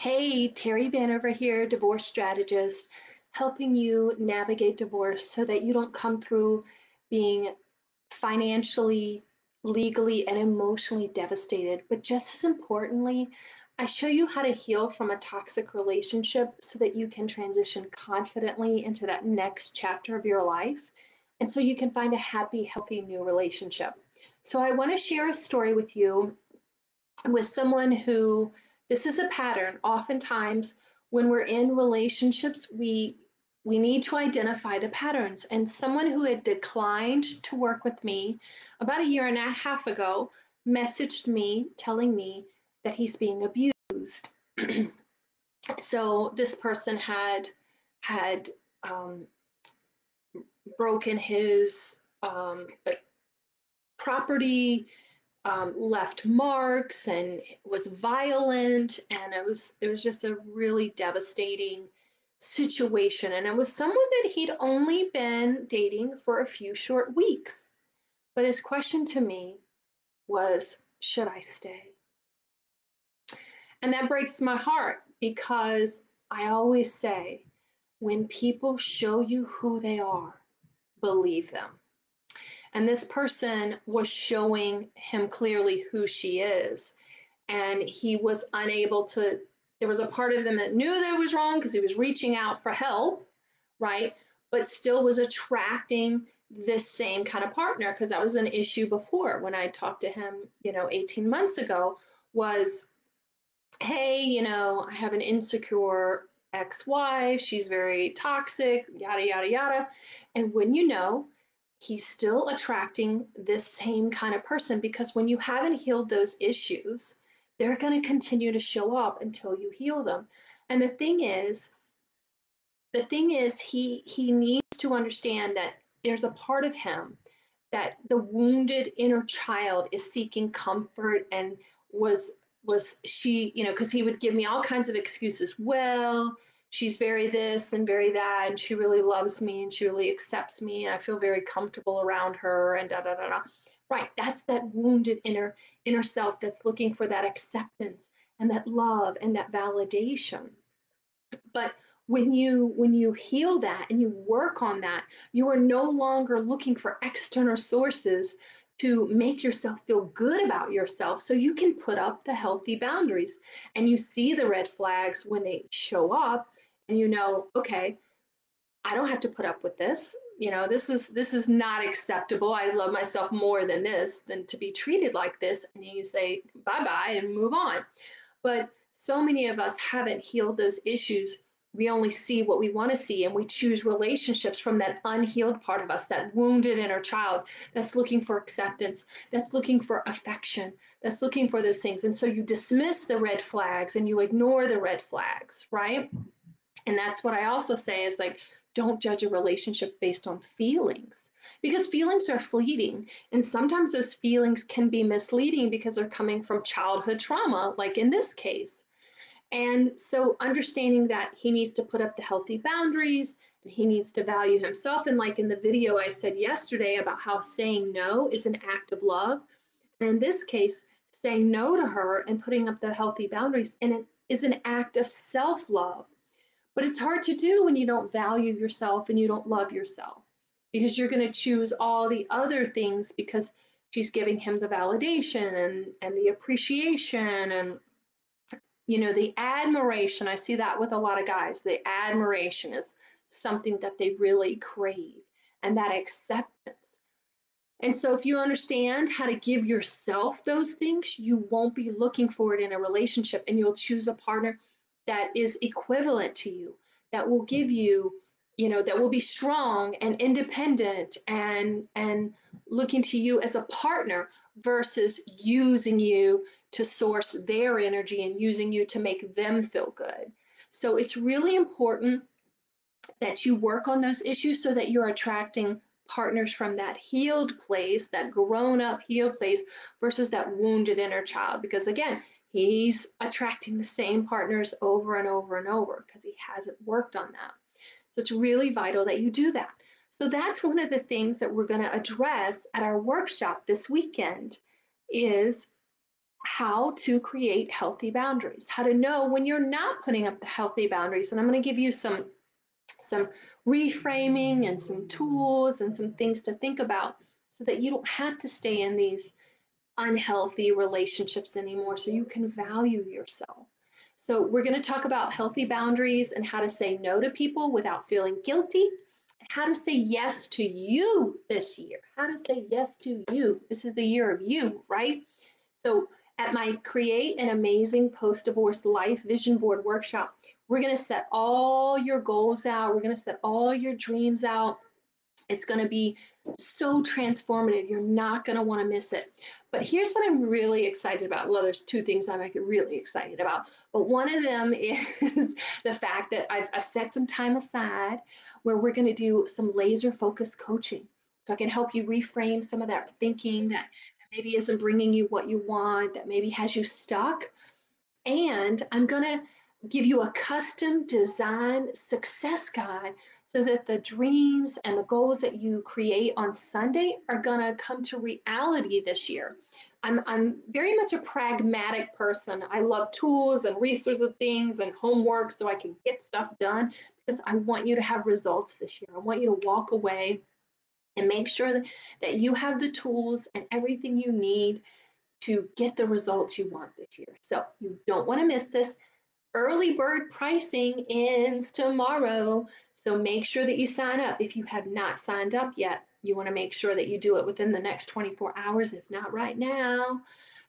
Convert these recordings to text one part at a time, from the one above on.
Hey, Terry Vanover here, divorce strategist, helping you navigate divorce so that you don't come through being financially, legally, and emotionally devastated. But just as importantly, I show you how to heal from a toxic relationship so that you can transition confidently into that next chapter of your life. And so you can find a happy, healthy new relationship. So I want to share a story with you with someone who this is a pattern. Oftentimes, when we're in relationships, we need to identify the patterns. And someone who had declined to work with me about a year and a half ago messaged me telling me that he's being abused. So this person had um, broken his property, left marks and was violent, and it was just a really devastating situation. And it was someone that he'd only been dating for a few short weeks. But his question to me was, should I stay? And that breaks my heart because I always say, when people show you who they are, believe them. And this person was showing him clearly who she is. And he was unable to, there was a part of him that knew that was wrong because he was reaching out for help, right? But still was attracting this same kind of partner, because that was an issue before when I talked to him, 18 months ago, was, hey, I have an insecure ex-wife, she's very toxic, yada, yada, yada. And when he's still attracting this same kind of person, because when you haven't healed those issues, they're going to continue to show up until you heal them. And the thing is he needs to understand that there's a part of him that the wounded inner child is seeking comfort, and was she, because he would give me all kinds of excuses. Well, she's very this and very that, and she really loves me and she really accepts me, and I feel very comfortable around her, and da da da da. Right, that's that wounded inner self that's looking for that acceptance and that love and that validation. But when you heal that and you work on that, you are no longer looking for external sources to make yourself feel good about yourself, so you can put up the healthy boundaries. And you see the red flags when they show up, and okay, I don't have to put up with this. This is not acceptable. I love myself more than this, than to be treated like this. And you say bye bye and move on. But so many of us haven't healed those issues. We only see what we want to see, and we choose relationships from that unhealed part of us, that wounded inner child that's looking for acceptance, that's looking for affection, that's looking for those things. And so you dismiss the red flags and you ignore the red flags, right? And that's what I also say is, like, don't judge a relationship based on feelings, because feelings are fleeting. And sometimes those feelings can be misleading because they're coming from childhood trauma, like in this case. And so understanding that he needs to put up the healthy boundaries and he needs to value himself. And like in the video I said yesterday about how saying no is an act of love. And in this case, saying no to her and putting up the healthy boundaries and it is an act of self-love. But it's hard to do when you don't value yourself and you don't love yourself, because you're going to choose all the other things because she's giving him the validation and the appreciation and the admiration. I see that with a lot of guys. The admiration is something that they really crave, and that acceptance. And so if you understand how to give yourself those things, you won't be looking for it in a relationship, and you'll choose a partner that is equivalent to you, that will give you, that will be strong and independent and looking to you as a partner versus using you to source their energy and using you to make them feel good. So it's really important that you work on those issues so that you're attracting partners from that healed place, that grown up healed place, versus that wounded inner child. Because again, he's attracting the same partners over and over and over because he hasn't worked on that. So it's really vital that you do that. So that's one of the things that we're going to address at our workshop this weekend is how to create healthy boundaries, how to know when you're not putting up the healthy boundaries. And I'm going to give you some reframing and some tools and some things to think about so that you don't have to stay in these unhealthy relationships anymore, so you can value yourself. So we're going to talk about healthy boundaries and how to say no to people without feeling guilty, and how to say yes to you this year. How to say yes to you. This is the year of you, right? So at my Create an Amazing Post-Divorce Life Vision Board workshop, we're going to set all your goals out. We're going to set all your dreams out. It's going to be so transformative. You're not going to want to miss it. But here's what I'm really excited about. Well, there's two things I'm really excited about. But one of them is the fact that I've set some time aside where we're going to do some laser focused coaching. So I can help you reframe some of that thinking that maybe isn't bringing you what you want, that maybe has you stuck. And I'm going to give you a custom design success guide so that the dreams and the goals that you create on Sunday are going to come to reality this year. I'm very much a pragmatic person. I love tools and resources of things and homework so I can get stuff done because I want you to have results this year. I want you to walk away and make sure that you have the tools and everything you need to get the results you want this year. So you don't want to miss this. Early bird pricing ends tomorrow. So make sure that you sign up. If you have not signed up yet, you want to make sure that you do it within the next 24 hours, if not right now,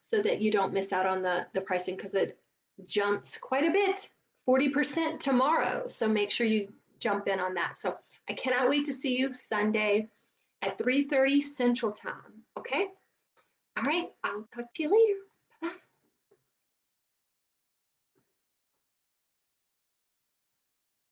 so that you don't miss out on the pricing because it jumps quite a bit, 40% tomorrow. So make sure you jump in on that. So I cannot wait to see you Sunday at 3:30 Central Time. Okay? All right, I'll talk to you later.